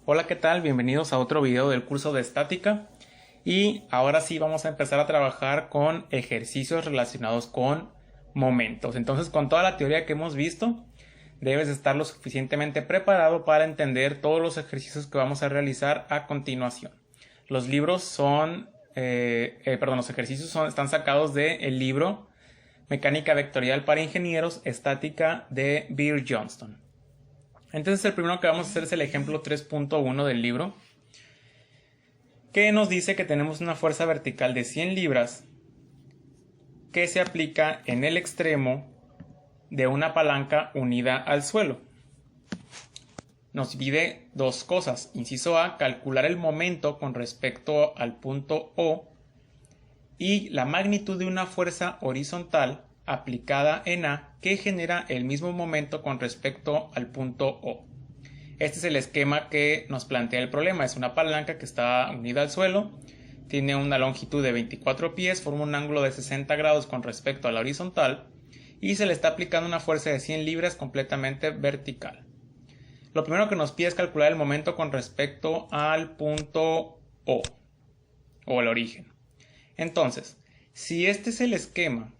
Hola, ¿qué tal? Bienvenidos a otro video del curso de estática. Y ahora sí vamos a empezar a trabajar con ejercicios relacionados con momentos. Entonces, con toda la teoría que hemos visto, debes estar lo suficientemente preparado para entender todos los ejercicios que vamos a realizar a continuación. Los libros son, los ejercicios están sacados del libro Mecánica Vectorial para Ingenieros, Estática de Beer Johnston. Entonces el primero que vamos a hacer es el ejemplo 3.1 del libro, que nos dice que tenemos una fuerza vertical de 100 libras que se aplica en el extremo de una palanca unida al suelo. Nos pide dos cosas. Inciso A, calcular el momento con respecto al punto O y la magnitud de una fuerza horizontal aplicada en A que genera el mismo momento con respecto al punto O. Este es el esquema que nos plantea el problema. Es una palanca que está unida al suelo, tiene una longitud de 24 pies, forma un ángulo de 60 grados con respecto a la horizontal y se le está aplicando una fuerza de 100 libras completamente vertical. Lo primero que nos pide es calcular el momento con respecto al punto O el origen. Entonces, si este es el esquema,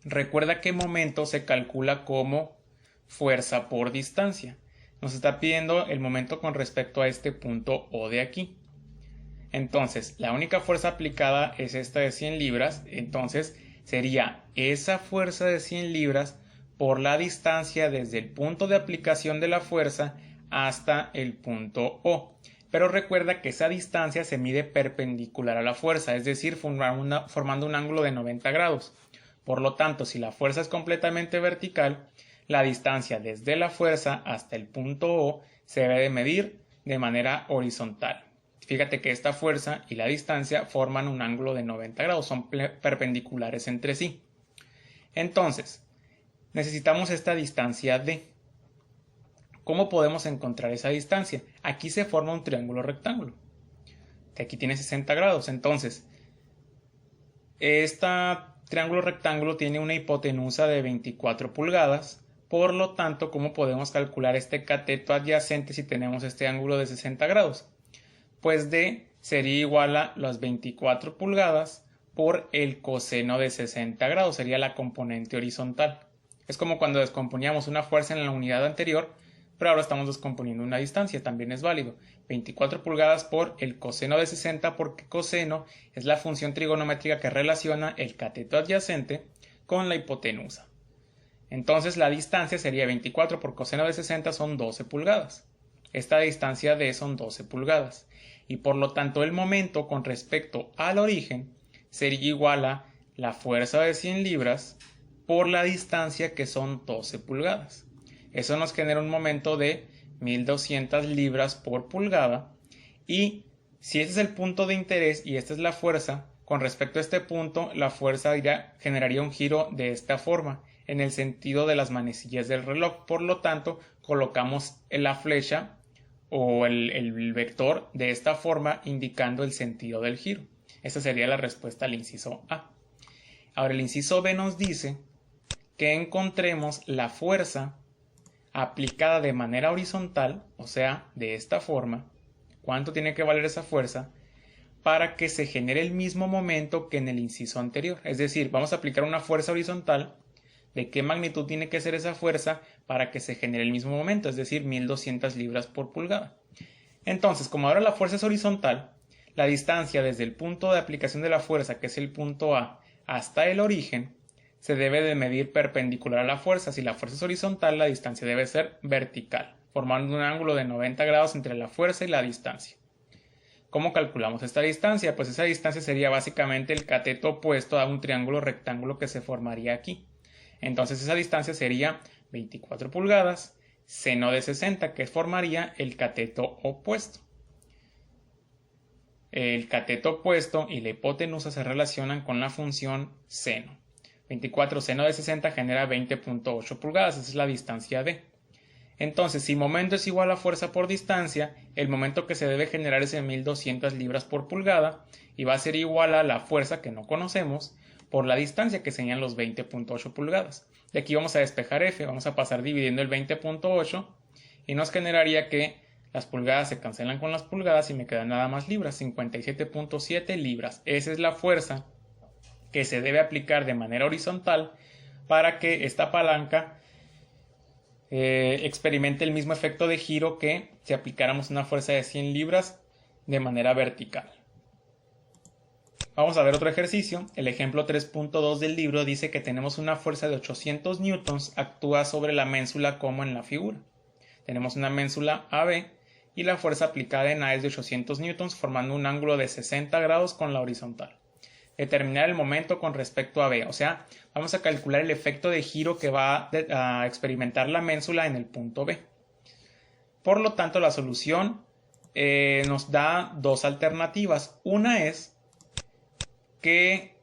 recuerda que momento se calcula como fuerza por distancia. Nos está pidiendo el momento con respecto a este punto O de aquí. Entonces, la única fuerza aplicada es esta de 100 libras. Entonces, sería esa fuerza de 100 libras por la distancia desde el punto de aplicación de la fuerza hasta el punto O. Pero recuerda que esa distancia se mide perpendicular a la fuerza, es decir, formando un ángulo de 90 grados. Por lo tanto, si la fuerza es completamente vertical, la distancia desde la fuerza hasta el punto O se debe de medir de manera horizontal. Fíjate que esta fuerza y la distancia forman un ángulo de 90 grados, son perpendiculares entre sí. Entonces, necesitamos esta distancia D. ¿Cómo podemos encontrar esa distancia? Aquí se forma un triángulo rectángulo. Aquí tiene 60 grados. Entonces, este triángulo rectángulo tiene una hipotenusa de 24 pulgadas. Por lo tanto, ¿cómo podemos calcular este cateto adyacente si tenemos este ángulo de 60 grados? Pues D sería igual a las 24 pulgadas por el coseno de 60 grados, sería la componente horizontal. Es como cuando descomponíamos una fuerza en la unidad anterior, pero ahora estamos descomponiendo una distancia, también es válido. 24 pulgadas por el coseno de 60, porque coseno es la función trigonométrica que relaciona el cateto adyacente con la hipotenusa. Entonces la distancia sería 24 por coseno de 60 son 12 pulgadas. Esta distancia D son 12 pulgadas. Y por lo tanto el momento con respecto al origen sería igual a la fuerza de 100 libras por la distancia que son 12 pulgadas. Eso nos genera un momento de 1200 libras por pulgada. Y si este es el punto de interés y esta es la fuerza, con respecto a este punto, la fuerza generaría un giro de esta forma, en el sentido de las manecillas del reloj. Por lo tanto, colocamos la flecha o el vector de esta forma indicando el sentido del giro. Esta sería la respuesta al inciso A. Ahora el inciso B nos dice que encontremos la fuerza aplicada de manera horizontal, o sea, de esta forma. ¿Cuánto tiene que valer esa fuerza? Para que se genere el mismo momento que en el inciso anterior. Es decir, vamos a aplicar una fuerza horizontal. ¿De qué magnitud tiene que ser esa fuerza para que se genere el mismo momento? Es decir, 1200 libras por pulgada. Entonces, como ahora la fuerza es horizontal, la distancia desde el punto de aplicación de la fuerza, que es el punto A, hasta el origen, se debe de medir perpendicular a la fuerza. Si la fuerza es horizontal, la distancia debe ser vertical, formando un ángulo de 90 grados entre la fuerza y la distancia. ¿Cómo calculamos esta distancia? Pues esa distancia sería básicamente el cateto opuesto a un triángulo rectángulo que se formaría aquí. Entonces esa distancia sería 24 pulgadas, seno de 60, que formaría el cateto opuesto. El cateto opuesto y la hipotenusa se relacionan con la función seno. 24 seno de 60 genera 20.8 pulgadas, esa es la distancia D. Entonces, si momento es igual a fuerza por distancia, el momento que se debe generar es de 1200 libras por pulgada y va a ser igual a la fuerza que no conocemos por la distancia, que serían los 20.8 pulgadas. De aquí vamos a despejar F, vamos a pasar dividiendo el 20.8 y nos generaría que Las pulgadas se cancelan con las pulgadas y me quedan nada más libras, 57.7 libras. Esa es la fuerza que se debe aplicar de manera horizontal para que esta palanca experimente el mismo efecto de giro que si aplicáramos una fuerza de 100 libras de manera vertical. Vamos a ver otro ejercicio. El ejemplo 3.2 del libro dice que tenemos una fuerza de 800 newtons actúa sobre la ménsula como en la figura. Tenemos una ménsula AB y la fuerza aplicada en A es de 800 newtons formando un ángulo de 60 grados con la horizontal. Determinar el momento con respecto a B, o sea, vamos a calcular el efecto de giro que va a experimentar la ménsula en el punto B. Por lo tanto, la solución nos da dos alternativas. Una es que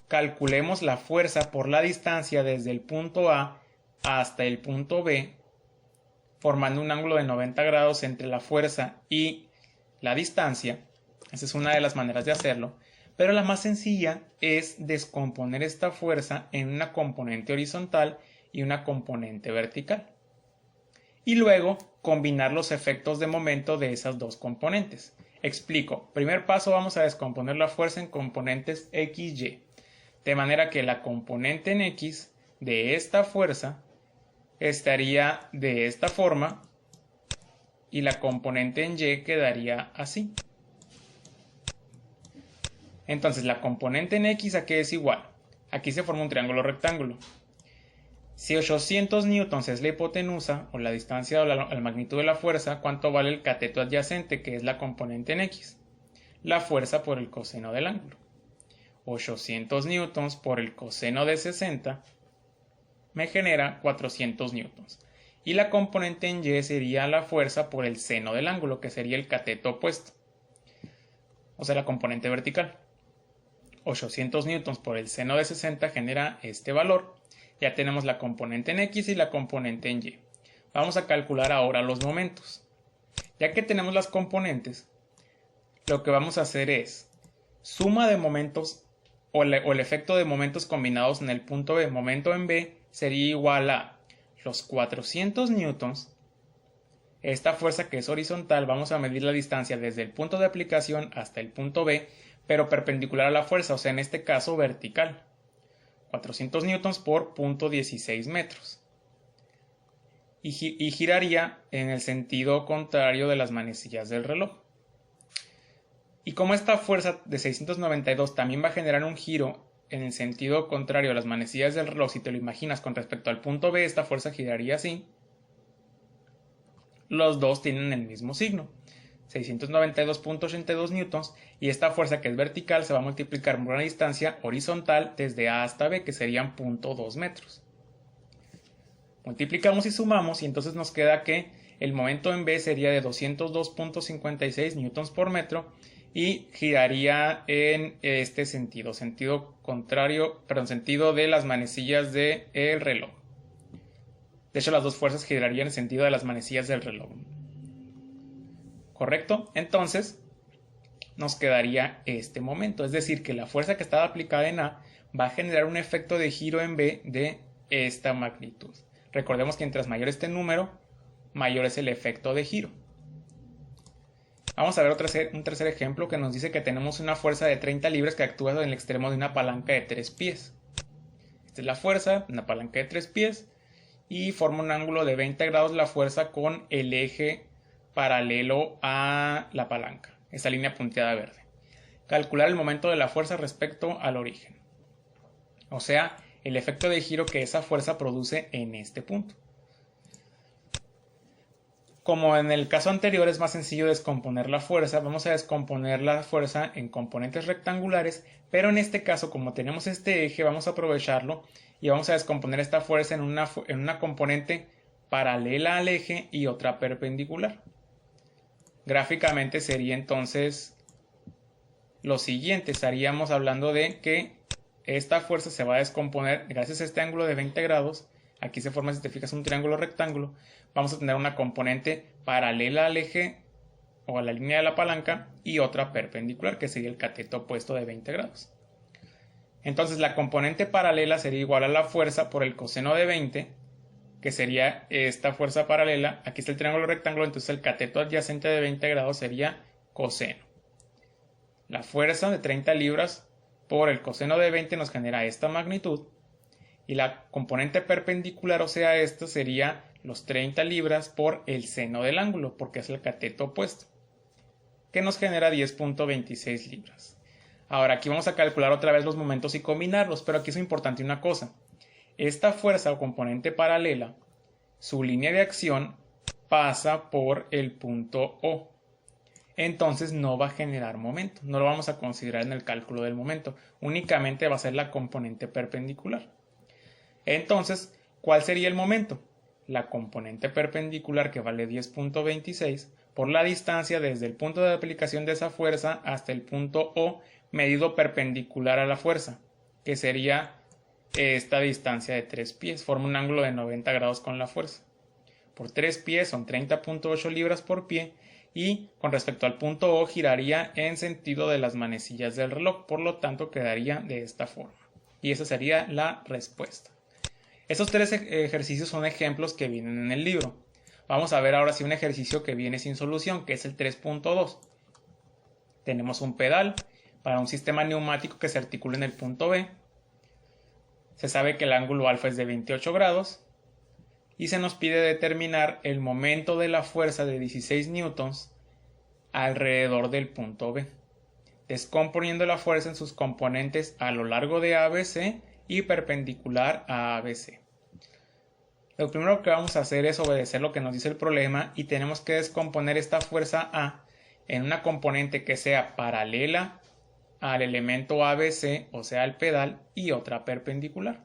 calculemos la fuerza por la distancia desde el punto A hasta el punto B, formando un ángulo de 90 grados entre la fuerza y la distancia. Esa es una de las maneras de hacerlo. Pero la más sencilla es descomponer esta fuerza en una componente horizontal y una componente vertical. Y luego combinar los efectos de momento de esas dos componentes. Explico. Primer paso, vamos a descomponer la fuerza en componentes X, Y. De manera que la componente en X de esta fuerza estaría de esta forma y la componente en Y quedaría así. Entonces la componente en X ¿a qué es igual? Aquí se forma un triángulo rectángulo. Si 800 newtons es la hipotenusa o la distancia o la magnitud de la fuerza, ¿cuánto vale el cateto adyacente que es la componente en X? La fuerza por el coseno del ángulo. 800 newtons por el coseno de 60 me genera 400 newtons. Y la componente en Y sería la fuerza por el seno del ángulo, que sería el cateto opuesto. O sea, la componente vertical. 800 newtons por el seno de 60 genera este valor. Ya tenemos la componente en X y la componente en Y. Vamos a calcular ahora los momentos. Ya que tenemos las componentes, lo que vamos a hacer es suma de momentos o el efecto de momentos combinados en el punto B. Momento en B sería igual a los 400 newtons. Esta fuerza que es horizontal, vamos a medir la distancia desde el punto de aplicación hasta el punto B, pero perpendicular a la fuerza, o sea, en este caso vertical. 400 newtons por 0.16 metros. Y giraría en el sentido contrario de las manecillas del reloj. Y como esta fuerza de 692 también va a generar un giro en el sentido contrario de las manecillas del reloj, si te lo imaginas con respecto al punto B, esta fuerza giraría así. Los dos tienen el mismo signo, 692.82 newtons, y esta fuerza que es vertical se va a multiplicar por una distancia horizontal desde A hasta B, que serían 0.2 metros. Multiplicamos y sumamos y entonces nos queda que el momento en B sería de 202.56 newtons por metro y giraría en este sentido, sentido de las manecillas del reloj. De hecho, las dos fuerzas girarían en el sentido de las manecillas del reloj. ¿Correcto? Entonces, nos quedaría este momento. Es decir, que la fuerza que estaba aplicada en A va a generar un efecto de giro en B de esta magnitud. Recordemos que mientras mayor este número, mayor es el efecto de giro. Vamos a ver un tercer ejemplo que nos dice que tenemos una fuerza de 30 libras que actúa en el extremo de una palanca de 3 pies. Esta es la fuerza, una palanca de 3 pies. Y forma un ángulo de 20 grados la fuerza con el eje paralelo a la palanca, esta línea punteada verde. Calcular el momento de la fuerza respecto al origen, o sea, el efecto de giro que esa fuerza produce en este punto. Como en el caso anterior es más sencillo descomponer la fuerza, vamos a descomponer la fuerza en componentes rectangulares, pero en este caso, como tenemos este eje, vamos a aprovecharlo y vamos a descomponer esta fuerza en una componente paralela al eje y otra perpendicular. Gráficamente sería entonces lo siguiente, estaríamos hablando de que esta fuerza se va a descomponer gracias a este ángulo de 20 grados. Aquí se forma, si te fijas, un triángulo rectángulo. Vamos a tener una componente paralela al eje o a la línea de la palanca y otra perpendicular, que sería el cateto opuesto de 20 grados. Entonces la componente paralela sería igual a la fuerza por el coseno de 20, que sería esta fuerza paralela. Aquí está el triángulo rectángulo, entonces el cateto adyacente de 20 grados sería coseno. La fuerza de 30 libras por el coseno de 20 nos genera esta magnitud. Y la componente perpendicular, o sea, esta sería los 30 libras por el seno del ángulo, porque es el cateto opuesto, que nos genera 10.26 libras. Ahora aquí vamos a calcular otra vez los momentos y combinarlos, pero aquí es importante una cosa. Esta fuerza o componente paralela, su línea de acción pasa por el punto O. Entonces no va a generar momento, no lo vamos a considerar en el cálculo del momento, únicamente va a ser la componente perpendicular. Entonces, ¿cuál sería el momento? La componente perpendicular, que vale 10.26, por la distancia desde el punto de aplicación de esa fuerza hasta el punto O medido perpendicular a la fuerza, que sería esta distancia de 3 pies, forma un ángulo de 90 grados con la fuerza. Por 3 pies son 30.8 libras por pie y con respecto al punto O giraría en sentido de las manecillas del reloj, por lo tanto quedaría de esta forma. Y esa sería la respuesta. Estos tres ejercicios son ejemplos que vienen en el libro. Vamos a ver ahora sí un ejercicio que viene sin solución, que es el 3.2. Tenemos un pedal para un sistema neumático que se articula en el punto B. Se sabe que el ángulo alfa es de 28 grados y se nos pide determinar el momento de la fuerza de 16 newtons alrededor del punto B, descomponiendo la fuerza en sus componentes a lo largo de ABC y perpendicular a ABC. Lo primero que vamos a hacer es obedecer lo que nos dice el problema y tenemos que descomponer esta fuerza A en una componente que sea paralela al elemento ABC, o sea, el pedal, y otra perpendicular,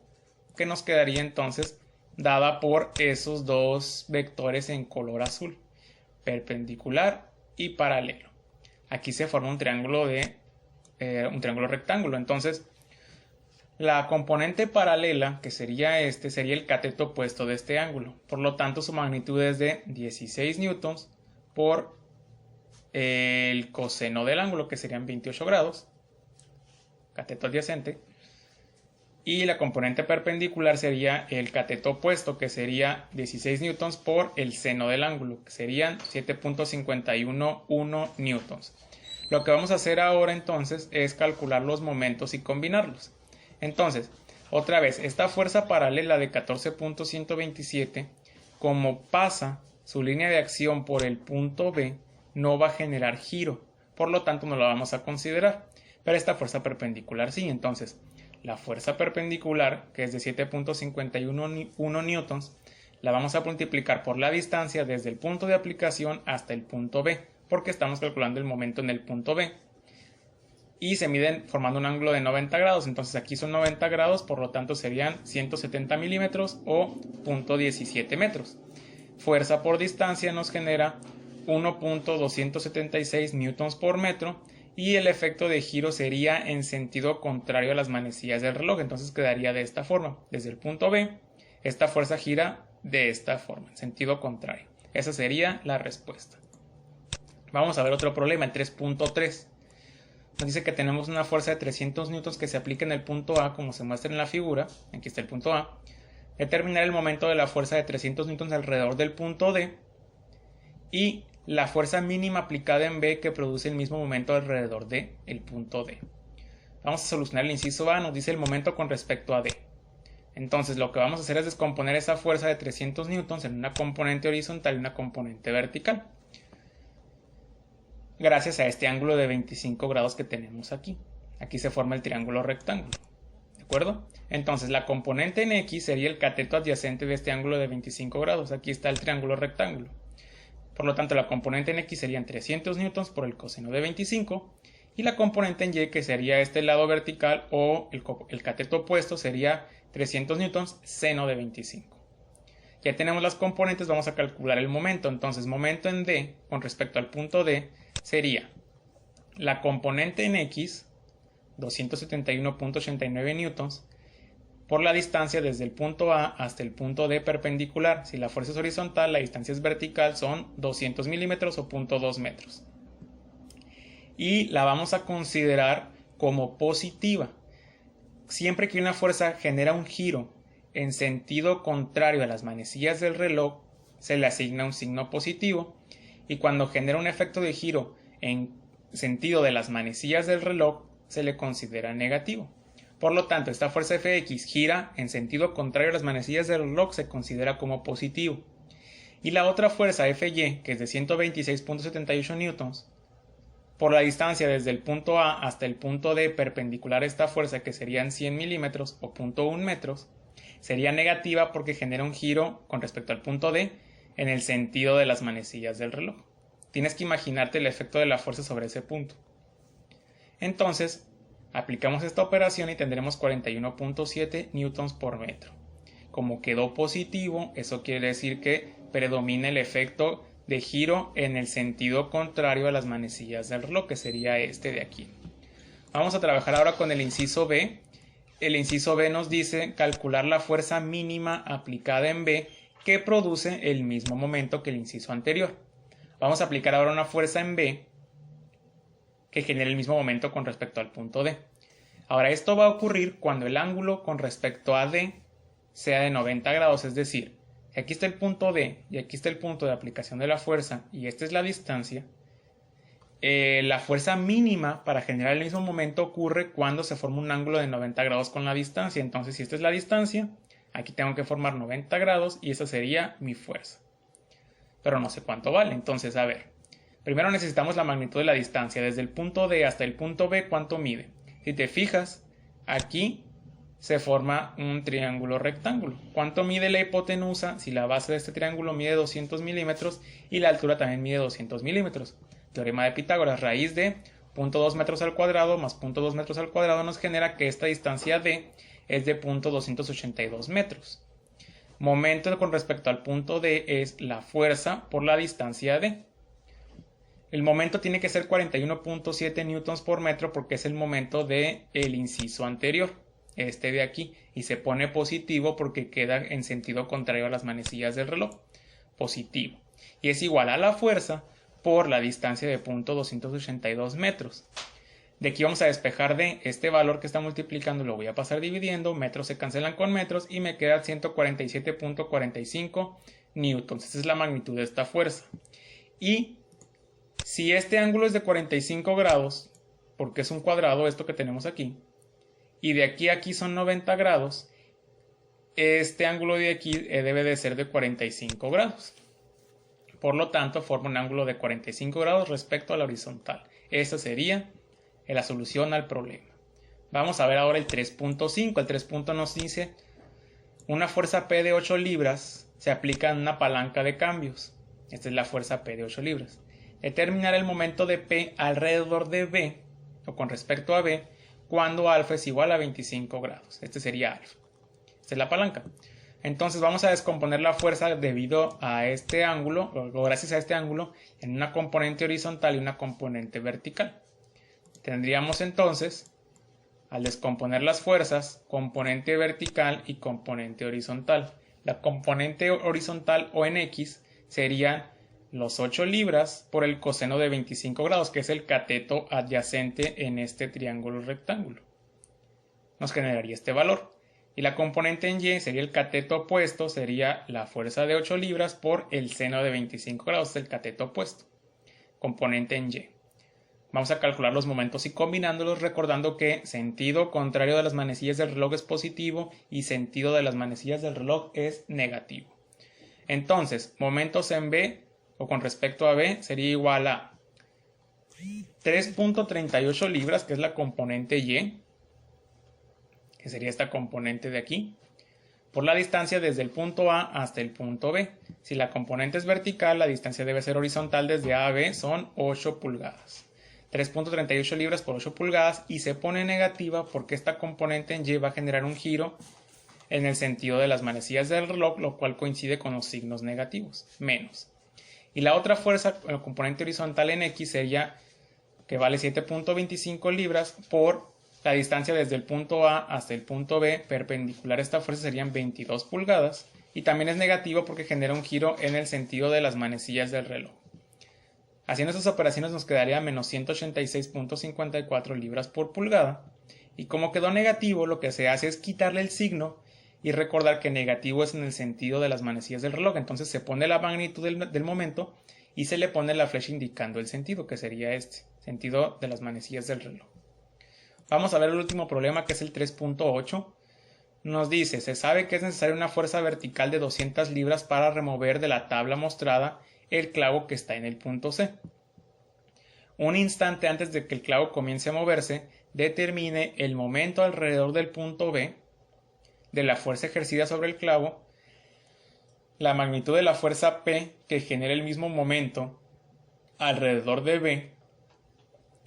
que nos quedaría entonces dada por esos dos vectores en color azul, perpendicular y paralelo. Aquí se forma un triángulo rectángulo. Entonces, la componente paralela, que sería sería el cateto opuesto de este ángulo. Por lo tanto, su magnitud es de 16 newtons por el coseno del ángulo, que serían 28 grados, cateto adyacente. Y la componente perpendicular sería el cateto opuesto, que sería 16 newtons por el seno del ángulo, que serían 7.511 newtons. Lo que vamos a hacer ahora entonces es calcular los momentos y combinarlos. Entonces, otra vez, esta fuerza paralela de 14.127, como pasa su línea de acción por el punto B, no va a generar giro, por lo tanto no la vamos a considerar, pero esta fuerza perpendicular sí. Entonces, la fuerza perpendicular, que es de 7.511 newtons, la vamos a multiplicar por la distancia desde el punto de aplicación hasta el punto B, porque estamos calculando el momento en el punto B. Y se miden formando un ángulo de 90 grados, entonces aquí son 90 grados, por lo tanto serían 170 milímetros o 0.17 metros. Fuerza por distancia nos genera 1.276 newtons por metro y el efecto de giro sería en sentido contrario a las manecillas del reloj, entonces quedaría de esta forma. Desde el punto B, esta fuerza gira de esta forma, en sentido contrario. Esa sería la respuesta. Vamos a ver otro problema, el 3.3. Nos dice que tenemos una fuerza de 300 newtons que se aplica en el punto A, como se muestra en la figura. Aquí está el punto A. Determinar el momento de la fuerza de 300 newtons alrededor del punto D y la fuerza mínima aplicada en B que produce el mismo momento alrededor del punto D. Vamos a solucionar el inciso A, nos dice el momento con respecto a D. Entonces lo que vamos a hacer es descomponer esa fuerza de 300 newtons en una componente horizontal y una componente vertical, gracias a este ángulo de 25 grados que tenemos aquí. Aquí se forma el triángulo rectángulo. ¿De acuerdo? Entonces la componente en X sería el cateto adyacente de este ángulo de 25 grados. Aquí está el triángulo rectángulo. Por lo tanto, la componente en X serían 300 newtons por el coseno de 25. Y la componente en Y, que sería este lado vertical o el cateto opuesto, sería 300 newtons seno de 25. Ya tenemos las componentes, vamos a calcular el momento. Entonces, momento en D con respecto al punto D sería la componente en X, 271.89 newtons, por la distancia desde el punto A hasta el punto D perpendicular. Si la fuerza es horizontal, la distancia es vertical, son 200 milímetros o 0.2 metros. Y la vamos a considerar como positiva. Siempre que una fuerza genera un giro en sentido contrario a las manecillas del reloj se le asigna un signo positivo, y cuando genera un efecto de giro en sentido de las manecillas del reloj se le considera negativo. Por lo tanto, esta fuerza Fx gira en sentido contrario a las manecillas del reloj se considera como positivo. Y la otra fuerza Fy, que es de 126.78 newtons, por la distancia desde el punto A hasta el punto D perpendicular a esta fuerza, que serían 100 milímetros o 0.1 metros, sería negativa porque genera un giro con respecto al punto D en el sentido de las manecillas del reloj. Tienes que imaginarte el efecto de la fuerza sobre ese punto. Entonces, aplicamos esta operación y tendremos 41.7 newtons por metro. Como quedó positivo, eso quiere decir que predomina el efecto de giro en el sentido contrario a las manecillas del reloj, que sería este de aquí. Vamos a trabajar ahora con el inciso B. El inciso B nos dice calcular la fuerza mínima aplicada en B que produce el mismo momento que el inciso anterior. Vamos a aplicar ahora una fuerza en B que genere el mismo momento con respecto al punto D. Ahora, esto va a ocurrir cuando el ángulo con respecto a D sea de 90 grados, es decir, si aquí está el punto D y aquí está el punto de aplicación de la fuerza y esta es la distancia, la fuerza mínima para generar el mismo momento ocurre cuando se forma un ángulo de 90 grados con la distancia. Entonces, si esta es la distancia, aquí tengo que formar 90 grados y esa sería mi fuerza. Pero no sé cuánto vale. Entonces, a ver, primero necesitamos la magnitud de la distancia. Desde el punto D hasta el punto B, ¿cuánto mide? Si te fijas, aquí se forma un triángulo rectángulo. ¿Cuánto mide la hipotenusa? Si la base de este triángulo mide 200 milímetros y la altura también mide 200 milímetros. Teorema de Pitágoras, raíz de 0.2 metros al cuadrado más 0.2 metros al cuadrado nos genera que esta distancia D es de 0.282 metros. Momento con respecto al punto D es la fuerza por la distancia D. El momento tiene que ser 41.7 newtons por metro porque es el momento del inciso anterior, este de aquí, y se pone positivo porque queda en sentido contrario a las manecillas del reloj. Positivo. Y es igual a la fuerza por la distancia de 0.282 metros. De aquí vamos a despejar de este valor que está multiplicando, lo voy a pasar dividiendo, metros se cancelan con metros y me queda 147.45 newtons. Esa es la magnitud de esta fuerza. Y si este ángulo es de 45 grados, porque es un cuadrado esto que tenemos aquí, y de aquí a aquí son 90 grados, este ángulo de aquí debe de ser de 45 grados. Por lo tanto, forma un ángulo de 45 grados respecto a la horizontal. Esa sería la solución al problema. Vamos a ver ahora el 3.5. El 3. Nos dice una fuerza P de 8 libras se aplica en una palanca de cambios. Esta es la fuerza P de 8 libras. Determinar el momento de P alrededor de B o con respecto a B cuando alfa es igual a 25 grados. Este sería alfa. Esta es la palanca. Entonces vamos a descomponer la fuerza debido a este ángulo, o gracias a este ángulo, en una componente horizontal y una componente vertical. Tendríamos entonces, al descomponer las fuerzas, componente vertical y componente horizontal. La componente horizontal o en X serían los 8 libras por el coseno de 25 grados, que es el cateto adyacente en este triángulo rectángulo. Nos generaría este valor. Y la componente en Y sería el cateto opuesto, sería la fuerza de 8 libras por el seno de 25 grados, el cateto opuesto. Componente en Y. Vamos a calcular los momentos y combinándolos, recordando que sentido contrario de las manecillas del reloj es positivo y sentido de las manecillas del reloj es negativo. Entonces, momentos en B o con respecto a B sería igual a 3.38 libras, que es la componente Y, que sería esta componente de aquí, por la distancia desde el punto A hasta el punto B. Si la componente es vertical, la distancia debe ser horizontal desde A a B, son 8 pulgadas. 3.38 libras por 8 pulgadas y se pone negativa porque esta componente en Y va a generar un giro en el sentido de las manecillas del reloj, lo cual coincide con los signos negativos, menos. Y la otra fuerza, el componente horizontal en X, sería que vale 7.25 libras por la distancia desde el punto A hasta el punto B perpendicular a esta fuerza serían 22 pulgadas y también es negativo porque genera un giro en el sentido de las manecillas del reloj. Haciendo estas operaciones nos quedaría menos 186.54 libras por pulgada y como quedó negativo lo que se hace es quitarle el signo y recordar que negativo es en el sentido de las manecillas del reloj. Entonces se pone la magnitud del momento y se le pone la flecha indicando el sentido, que sería este, sentido de las manecillas del reloj. Vamos a ver el último problema, que es el 3.8. Nos dice, se sabe que es necesaria una fuerza vertical de 200 libras para remover de la tabla mostrada el clavo que está en el punto C. Un instante antes de que el clavo comience a moverse, determine el momento alrededor del punto B de la fuerza ejercida sobre el clavo, la magnitud de la fuerza P que genera el mismo momento alrededor de B,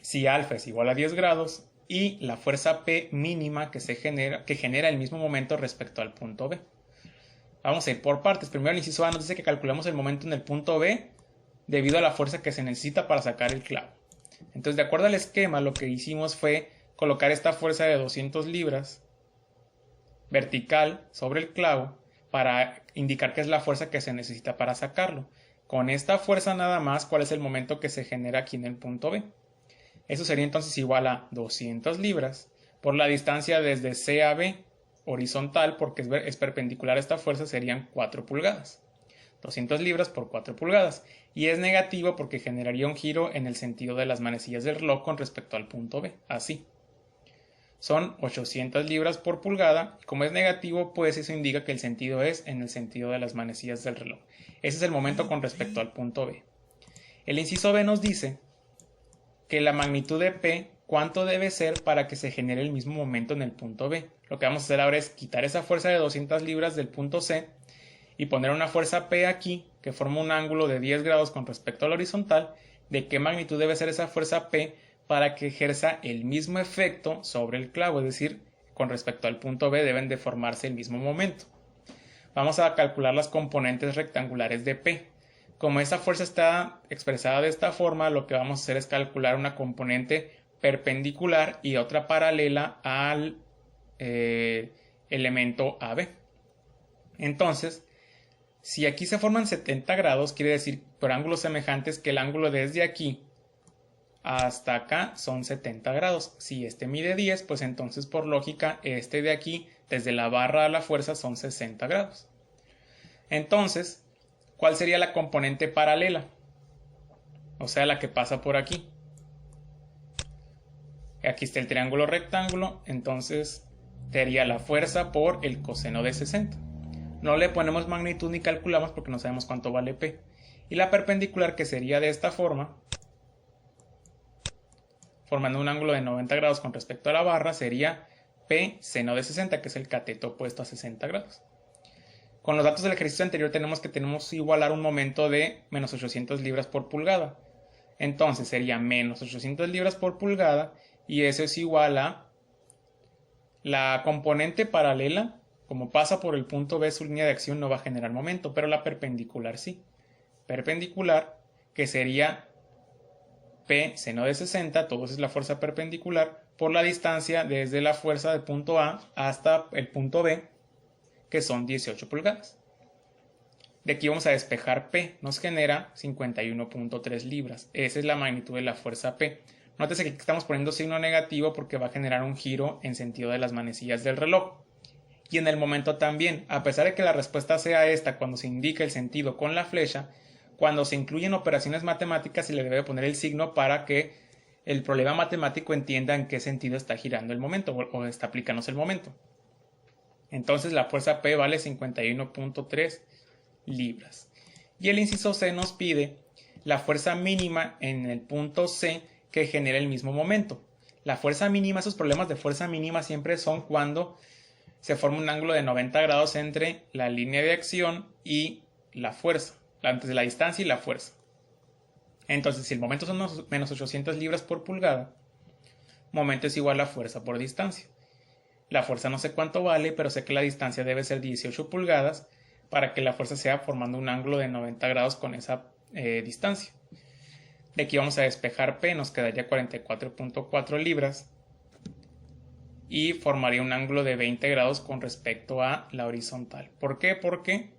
si alfa es igual a 10 grados, y la fuerza P mínima que genera el mismo momento respecto al punto B. Vamos a ir por partes. Primero el inciso A nos dice que calculemos el momento en el punto B debido a la fuerza que se necesita para sacar el clavo. Entonces, de acuerdo al esquema, lo que hicimos fue colocar esta fuerza de 200 libras vertical sobre el clavo para indicar que es la fuerza que se necesita para sacarlo. Con esta fuerza nada más, ¿cuál es el momento que se genera aquí en el punto B? Eso sería entonces igual a 200 libras por la distancia desde C a B, horizontal, porque es perpendicular a esta fuerza, serían 4 pulgadas. 200 libras por 4 pulgadas. Y es negativo porque generaría un giro en el sentido de las manecillas del reloj con respecto al punto B. Así. Son 800 libras por pulgada. Como es negativo, pues eso indica que el sentido es en el sentido de las manecillas del reloj. Ese es el momento con respecto al punto B. El inciso B nos dice que la magnitud de P, ¿cuánto debe ser para que se genere el mismo momento en el punto B? Lo que vamos a hacer ahora es quitar esa fuerza de 200 libras del punto C y poner una fuerza P aquí, que forma un ángulo de 10 grados con respecto al horizontal. ¿De qué magnitud debe ser esa fuerza P para que ejerza el mismo efecto sobre el clavo? Es decir, con respecto al punto B deben de formarse el mismo momento. Vamos a calcular las componentes rectangulares de P. Como esta fuerza está expresada de esta forma, lo que vamos a hacer es calcular una componente perpendicular y otra paralela al elemento AB. Entonces, si aquí se forman 70 grados, quiere decir por ángulos semejantes que el ángulo desde aquí hasta acá son 70 grados. Si este mide 10, pues entonces por lógica este de aquí, desde la barra a la fuerza, son 60 grados. Entonces, ¿cuál sería la componente paralela? O sea, la que pasa por aquí. Aquí está el triángulo rectángulo, entonces sería la fuerza por el coseno de 60. No le ponemos magnitud ni calculamos porque no sabemos cuánto vale P. Y la perpendicular, que sería de esta forma, formando un ángulo de 90 grados con respecto a la barra, sería P seno de 60, que es el cateto opuesto a 60 grados. Con los datos del ejercicio anterior tenemos que igualar un momento de menos 800 libras por pulgada. Entonces sería menos 800 libras por pulgada y eso es igual a la componente paralela. Como pasa por el punto B, su línea de acción no va a generar momento, pero la perpendicular sí. Perpendicular, que sería P seno de 60, todo eso es la fuerza perpendicular, por la distancia desde la fuerza del punto A hasta el punto B, que son 18 pulgadas. De aquí vamos a despejar P, nos genera 51.3 libras. Esa es la magnitud de la fuerza P. Nótese que aquí estamos poniendo signo negativo porque va a generar un giro en sentido de las manecillas del reloj. Y en el momento también, a pesar de que la respuesta sea esta cuando se indica el sentido con la flecha, cuando se incluyen operaciones matemáticas se le debe poner el signo para que el problema matemático entienda en qué sentido está girando el momento o está aplicándose el momento. Entonces la fuerza P vale 51.3 libras. Y el inciso C nos pide la fuerza mínima en el punto C que genera el mismo momento. La fuerza mínima, esos problemas de fuerza mínima siempre son cuando se forma un ángulo de 90 grados entre la línea de acción y la fuerza, antes de la distancia y la fuerza. Entonces, si el momento son menos 800 libras por pulgada, momento es igual a fuerza por distancia. La fuerza no sé cuánto vale, pero sé que la distancia debe ser 18 pulgadas para que la fuerza sea formando un ángulo de 90 grados con esa distancia. De aquí vamos a despejar P, nos quedaría 44.4 libras y formaría un ángulo de 20 grados con respecto a la horizontal. ¿Por qué? Porque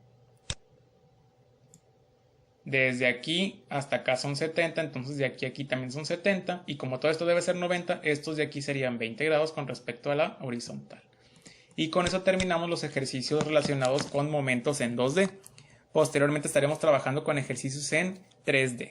desde aquí hasta acá son 70, entonces de aquí a aquí también son 70, y como todo esto debe ser 90, estos de aquí serían 20 grados con respecto a la horizontal. Y con eso terminamos los ejercicios relacionados con momentos en 2D. Posteriormente estaremos trabajando con ejercicios en 3D.